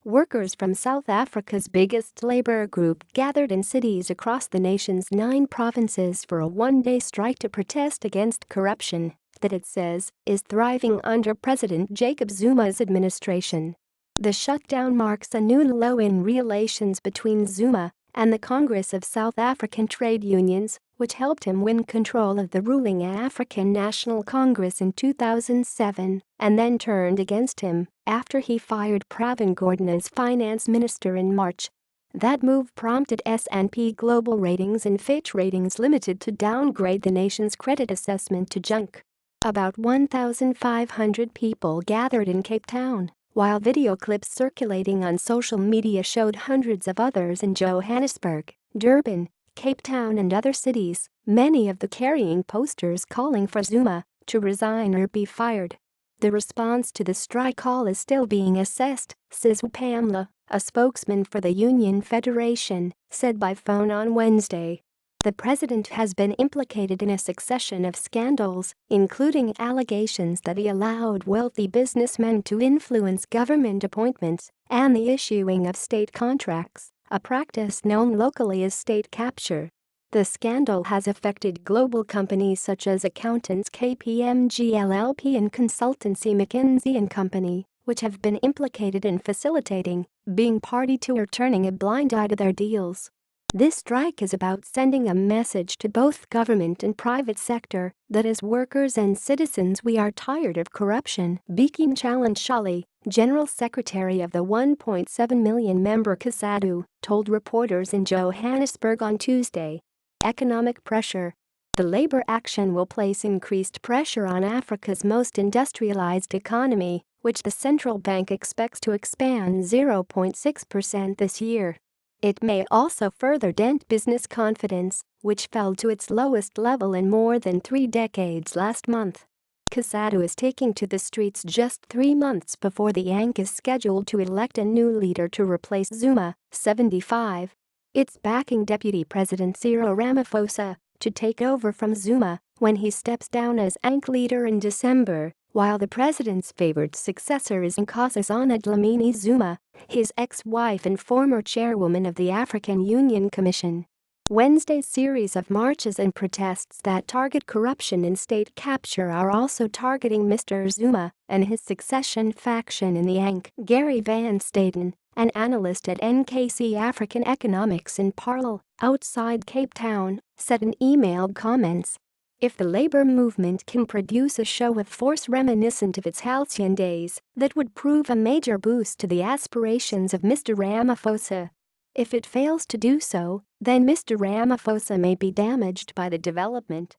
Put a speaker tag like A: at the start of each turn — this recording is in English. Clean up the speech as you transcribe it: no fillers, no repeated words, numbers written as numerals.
A: Workers from South Africa's biggest labor group gathered in cities across the nation's 9 provinces for a one-day strike to protest against corruption that it says is thriving under President Jacob Zuma's administration. The shutdown marks a new low in relations between Zuma and the Congress of South African Trade Unions, which helped him win control of the ruling African National Congress in 2007 and then turned against him after he fired Pravin Gordhan as finance minister in March. That move prompted S&P Global Ratings and Fitch Ratings Limited to downgrade the nation's credit assessment to junk. About 1,500 people gathered in Cape Town, while video clips circulating on social media showed hundreds of others in Johannesburg, Durban, Cape Town and other cities, many of them carrying posters calling for Zuma to resign or be fired. The response to the strike call is still being assessed, says Pamela, a spokesman for the Union Federation, said by phone on Wednesday. The president has been implicated in a succession of scandals, including allegations that he allowed wealthy businessmen to influence government appointments and the issuing of state contracts, a practice known locally as state capture. The scandal has affected global companies such as accountants KPMG LLP and consultancy McKinsey Co, which have been implicated in facilitating, being party to or turning a blind eye to their deals. This strike is about sending a message to both government and private sector that as workers and citizens we are tired of corruption, Bikim Chalanshali, General Secretary of the 1.7 million member COSATU, told reporters in Johannesburg on Tuesday. Economic pressure. The labor action will place increased pressure on Africa's most industrialized economy, which the central bank expects to expand 0.6% this year. It may also further dent business confidence, which fell to its lowest level in more than 3 decades last month. COSATU is taking to the streets just 3 months before the ANC is scheduled to elect a new leader to replace Zuma, 75. It's backing Deputy President Cyril Ramaphosa to take over from Zuma when he steps down as ANC leader in December, while the president's favored successor is Nkosazana Dlamini Zuma, his ex-wife and former chairwoman of the African Union Commission. Wednesday's series of marches and protests that target corruption and state capture are also targeting Mr. Zuma and his succession faction in the ANC. Gary Van Staten, an analyst at NKC African Economics in Parle, outside Cape Town, said in emailed comments, "If the labor movement can produce a show of force reminiscent of its halcyon days, that would prove a major boost to the aspirations of Mr. Ramaphosa. If it fails to do so, then Mr. Ramaphosa may be damaged by the development."